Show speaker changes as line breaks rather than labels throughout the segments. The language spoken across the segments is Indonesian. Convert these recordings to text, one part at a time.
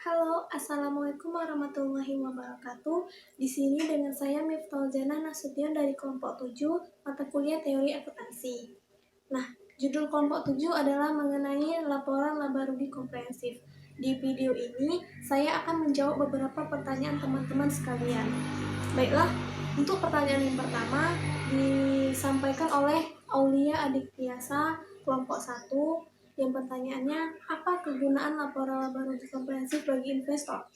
Halo, Assalamualaikum warahmatullahi wabarakatuh. Di sini dengan saya Miftahul Nasution dari kelompok 7, mata kuliah teori akuntansi. Nah, judul kelompok 7 adalah mengenai laporan laba rugi komprehensif. Di video ini, saya akan menjawab beberapa pertanyaan teman-teman sekalian. Baiklah, untuk pertanyaan yang pertama disampaikan oleh Aulia Adiktiasa, kelompok 1. Yang pertanyaannya, apa kegunaan laporan laba rugi komprehensif bagi investor?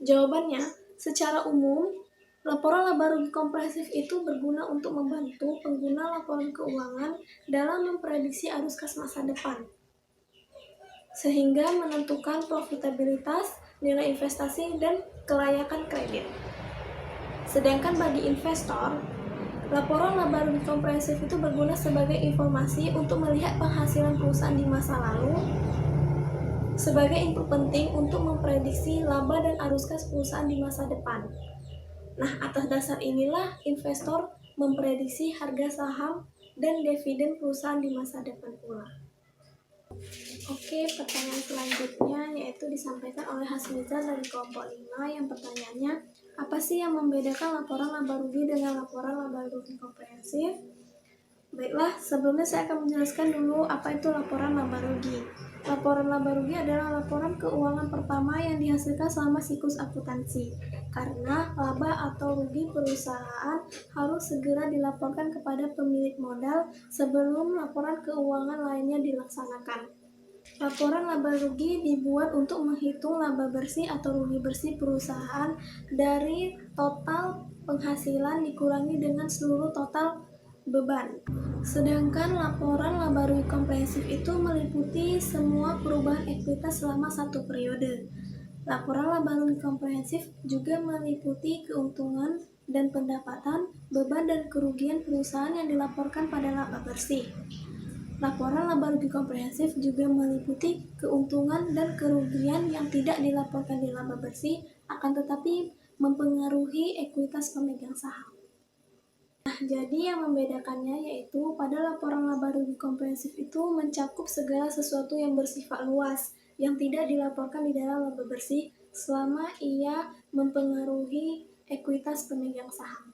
Jawabannya, secara umum, laporan laba rugi komprehensif itu berguna untuk membantu pengguna laporan keuangan dalam memprediksi arus kas masa depan, sehingga menentukan profitabilitas, nilai investasi, dan kelayakan kredit. Sedangkan bagi investor, laporan laba rugi komprehensif itu berguna sebagai informasi untuk melihat penghasilan perusahaan di masa lalu, sebagai input penting untuk memprediksi laba dan arus kas perusahaan di masa depan. Nah, atas dasar inilah investor memprediksi harga saham dan dividen perusahaan di masa depan pula. Oke, pertanyaan selanjutnya yaitu disampaikan oleh Hasmizan dari kelompok 5. Yang pertanyaannya, apa sih yang membedakan laporan laba rugi dengan laporan laba rugi komprehensif? Baiklah, sebelumnya saya akan menjelaskan dulu apa itu laporan laba rugi. Laporan laba rugi adalah laporan keuangan pertama yang dihasilkan selama siklus akuntansi, karena laba atau rugi perusahaan harus segera dilaporkan kepada pemilik modal sebelum laporan keuangan lainnya dilaksanakan. Laporan laba rugi dibuat untuk menghitung laba bersih atau rugi bersih perusahaan dari total penghasilan dikurangi dengan seluruh total beban. Sedangkan laporan laba rugi komprehensif itu meliputi semua perubahan ekuitas selama satu periode. Laporan laba rugi komprehensif juga meliputi keuntungan dan pendapatan, beban dan kerugian perusahaan yang dilaporkan pada laba bersih. Laporan laba rugi komprehensif juga meliputi keuntungan dan kerugian yang tidak dilaporkan di laba bersih, akan tetapi mempengaruhi ekuitas pemegang saham. Nah, jadi yang membedakannya yaitu pada laporan laba rugi komprehensif itu mencakup segala sesuatu yang bersifat luas, yang tidak dilaporkan di dalam laba bersih selama ia mempengaruhi ekuitas pemegang saham.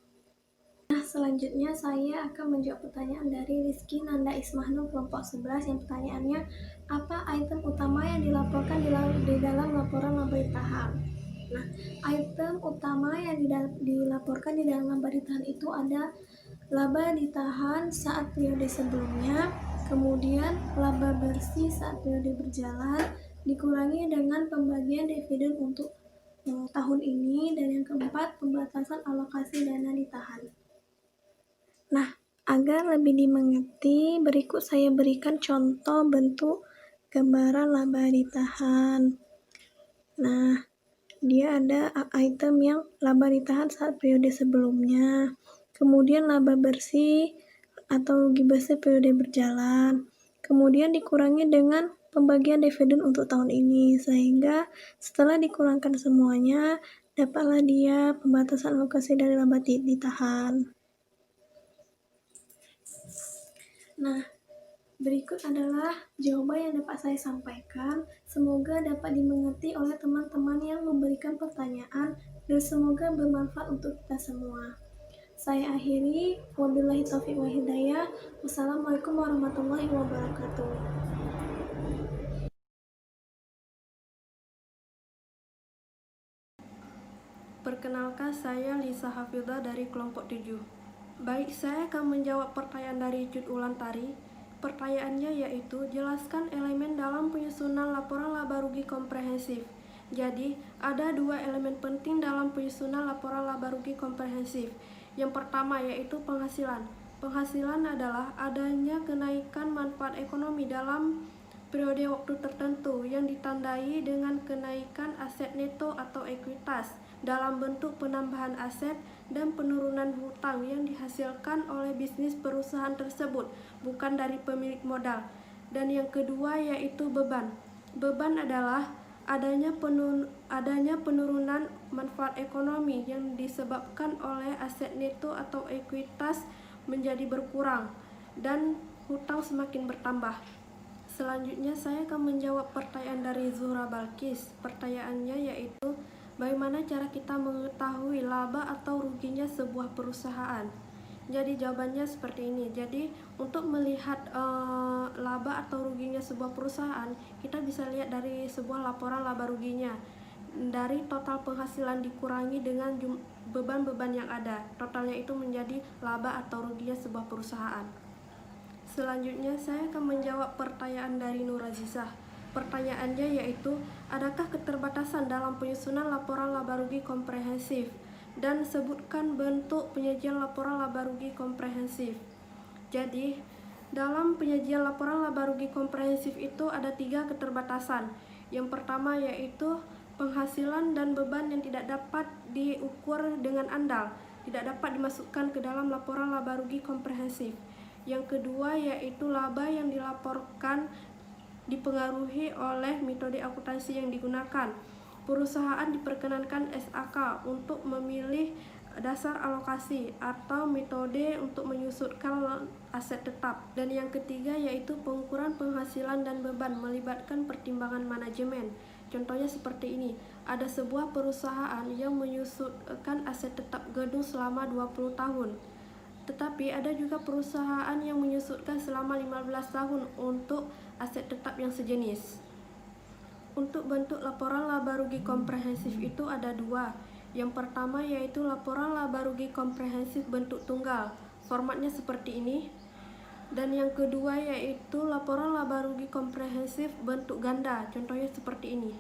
Nah, selanjutnya saya akan menjawab pertanyaan dari Rizky Nanda Ismahnul kelompok 11 yang pertanyaannya, apa item utama yang dilaporkan di dalam laporan laba ditahan? Nah, item utama yang dilaporkan di dalam laba ditahan itu ada laba ditahan saat periode sebelumnya, kemudian laba bersih saat periode berjalan, dikurangi dengan pembagian dividen untuk tahun ini, dan yang keempat, pembatasan alokasi dana ditahan. Nah, agar lebih dimengerti, berikut saya berikan contoh bentuk gambaran laba ditahan. Nah, dia ada item yang laba ditahan saat periode sebelumnya, kemudian laba bersih atau rugi bersih periode berjalan, kemudian dikurangi dengan pembagian dividen untuk tahun ini, sehingga setelah dikurangkan semuanya, dapatlah dia pembatasan alokasi dari laba ditahan. Nah, berikut adalah jawaban yang dapat saya sampaikan. Semoga dapat dimengerti oleh teman-teman yang memberikan pertanyaan dan semoga bermanfaat untuk kita semua. Saya akhiri, wabillahi taufiq wal hidayah. Wassalamualaikum warahmatullahi wabarakatuh.
Perkenalkan, saya Lisa Hafidha dari kelompok 7. Baik, saya akan menjawab pertanyaan dari Jud Ulantari. Pertanyaannya yaitu, jelaskan elemen dalam penyusunan laporan laba rugi komprehensif. Jadi, ada dua elemen penting dalam penyusunan laporan laba rugi komprehensif. Yang pertama yaitu penghasilan. Penghasilan adalah adanya kenaikan manfaat ekonomi dalam periode waktu tertentu yang ditandai dengan kenaikan aset neto atau ekuitas dalam bentuk penambahan aset dan penurunan hutang yang dihasilkan oleh bisnis perusahaan tersebut, bukan dari pemilik modal. Dan yang kedua yaitu beban. Beban adalah adanya penurunan manfaat ekonomi yang disebabkan oleh aset neto atau ekuitas menjadi berkurang dan hutang semakin bertambah. Selanjutnya saya akan menjawab pertanyaan dari Zuhra Balkis. Pertanyaannya yaitu, bagaimana cara kita mengetahui laba atau ruginya sebuah perusahaan? Jadi jawabannya seperti ini. Jadi untuk melihat laba atau ruginya sebuah perusahaan, kita bisa lihat dari sebuah laporan laba ruginya. Dari total penghasilan dikurangi dengan beban-beban yang ada. Totalnya itu menjadi laba atau ruginya sebuah perusahaan. Selanjutnya saya akan menjawab pertanyaan dari Nur Azizah. Pertanyaannya yaitu, adakah keterbatasan dalam penyusunan laporan laba rugi komprehensif? Dan sebutkan bentuk penyajian laporan laba rugi komprehensif. Jadi, dalam penyajian laporan laba rugi komprehensif itu ada 3 keterbatasan. Yang pertama yaitu penghasilan dan beban yang tidak dapat diukur dengan andal, tidak dapat dimasukkan ke dalam laporan laba rugi komprehensif. Yang kedua yaitu laba yang dilaporkan dipengaruhi oleh metode akuntansi yang digunakan. Perusahaan diperkenankan SAK untuk memilih dasar alokasi atau metode untuk menyusutkan aset tetap. Dan yang ketiga yaitu pengukuran penghasilan dan beban melibatkan pertimbangan manajemen. Contohnya seperti ini, ada sebuah perusahaan yang menyusutkan aset tetap gedung selama 20 tahun. Tetapi ada juga perusahaan yang menyusutkan selama 15 tahun untuk aset tetap yang sejenis. Untuk bentuk laporan laba rugi komprehensif itu ada 2. Yang pertama yaitu laporan laba rugi komprehensif bentuk tunggal. Formatnya seperti ini. Dan yang kedua yaitu laporan laba rugi komprehensif bentuk ganda. Contohnya seperti ini.